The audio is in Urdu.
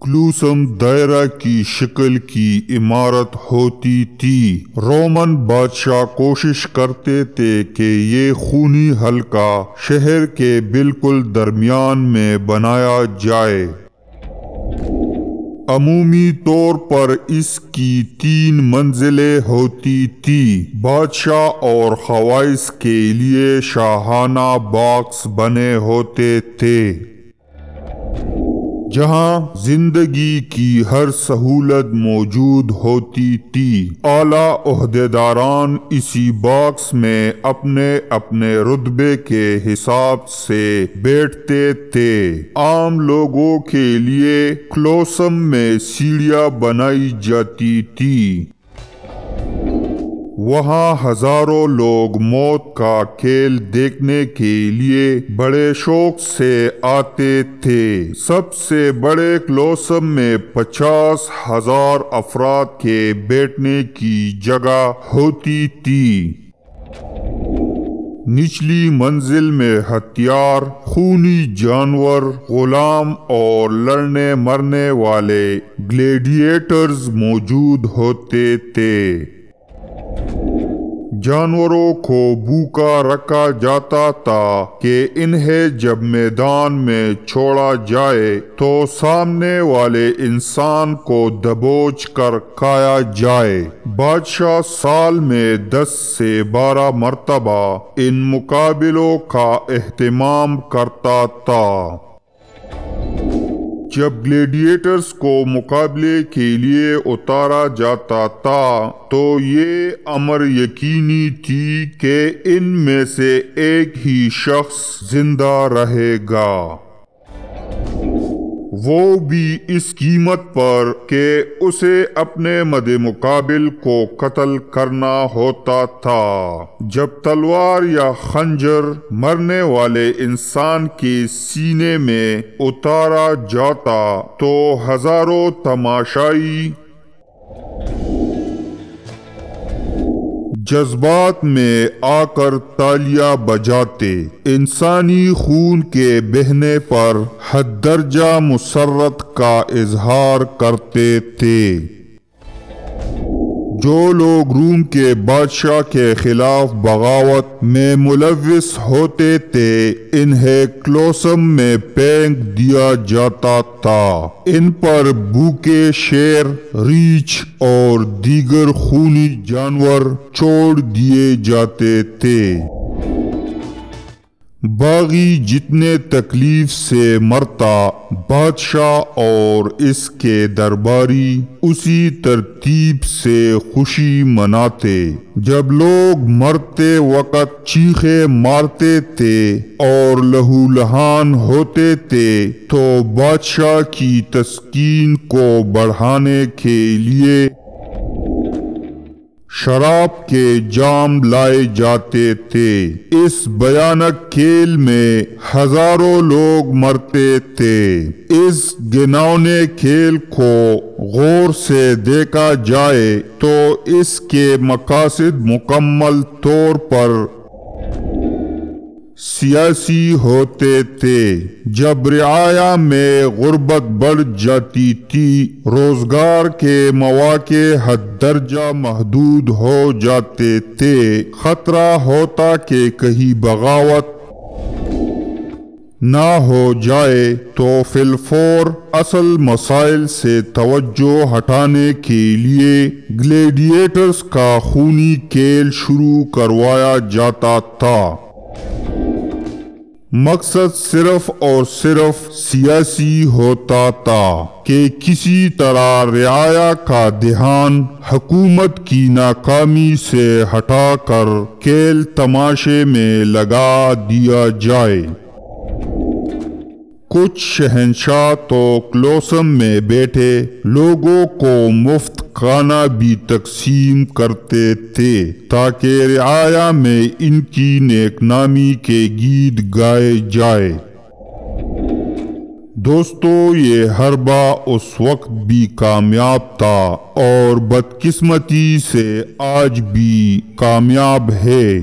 کلوسم دائرہ کی شکل کی عمارت ہوتی تھی۔ رومن بادشاہ کوشش کرتے تھے کہ یہ خونی حلقہ شہر کے بالکل درمیان میں بنایا جائے۔ عمومی طور پر اس کی 3 منزلیں ہوتی تھیں۔ بادشاہ اور خواص کے لیے شاہانہ باکس بنے ہوتے تھے جہاں زندگی کی ہر سہولت موجود ہوتی تھی۔ اعلیٰ عہدیداران اسی باکس میں اپنے اپنے رتبے کے حساب سے بیٹھتے تھے۔ عام لوگوں کے لیے کلوسم میں سیڑھیاں بنائی جاتی تھیں۔ وہاں ہزاروں لوگ موت کا کھیل دیکھنے کے لیے بڑے شوق سے آتے تھے۔ سب سے بڑے کلوسم میں 50,000 افراد کے بیٹھنے کی جگہ ہوتی تھی۔ نچلی منزل میں ہتھیار، خونی جانور، غلام اور لڑنے مرنے والے گلیڈیٹرز موجود ہوتے تھے۔ جانوروں کو بھوکا رکھا جاتا تھا کہ انہیں جب میدان میں چھوڑا جائے تو سامنے والے انسان کو دبوچ کر کھایا جائے۔ بادشاہ سال میں 10 سے 12 مرتبہ ان مقابلوں کا اہتمام کرتا تھا۔ جب گلیڈیٹرز کو مقابلے کے لیے اتارا جاتا تھا تو یہ امر یقینی تھی کہ ان میں سے ایک ہی شخص زندہ رہے گا، وہ بھی اس قیمت پر کہ اسے اپنے مد مقابل کو قتل کرنا ہوتا تھا۔ جب تلوار یا خنجر مرنے والے انسان کے سینے میں اتارا جاتا تو ہزاروں تماشائی جذبات میں آ کر تالیاں بجاتے، انسانی خون کے بہنے پر حد درجہ مسرت کا اظہار کرتے تھے۔ جو لوگ روم کے بادشاہ کے خلاف بغاوت میں ملوث ہوتے تھے انہیں کلوسم میں پھینک دیا جاتا تھا۔ ان پر بھوکے شیر، ریچھ اور دیگر خونی جانور چھوڑ دیے جاتے تھے۔ باغی جتنے تکلیف سے مرتا بادشاہ اور اس کے درباری اسی ترتیب سے خوشی مناتے۔ جب لوگ مرتے وقت چیخیں مارتے تھے اور لہو لہان ہوتے تھے تو بادشاہ کی تسکین کو بڑھانے کے لیے شراب کے جام لائے جاتے تھے۔ اس بھیانک کھیل میں ہزاروں لوگ مرتے تھے۔ اس گھناؤنے کھیل کو غور سے دیکھا جائے تو اس کے مقاصد مکمل طور پر سیاسی ہوتے تھے۔ جب رعایا میں غربت بڑھ جاتی تھی، روزگار کے مواقع حد درجہ محدود ہو جاتے تھے، خطرہ ہوتا کہ کہیں بغاوت نہ ہو جائے تو فی الفور اصل مسائل سے توجہ ہٹانے کے لیے گلیڈیٹرز کا خونی کھیل شروع کروایا جاتا تھا۔ مقصد صرف اور صرف سیاسی ہوتا تھا کہ کسی طرح رعایا کا دھیان حکومت کی ناکامی سے ہٹا کر کھیل تماشے میں لگا دیا جائے۔ کچھ شہنشاہ تو کلوسم میں بیٹھے لوگوں کو مفت کھانا بھی تقسیم کرتے تھے تاکہ رعایا میں ان کی نیک نامی کے گیت گائے جائے۔ دوستو، یہ حربہ اس وقت بھی کامیاب تھا اور بدقسمتی سے آج بھی کامیاب ہے۔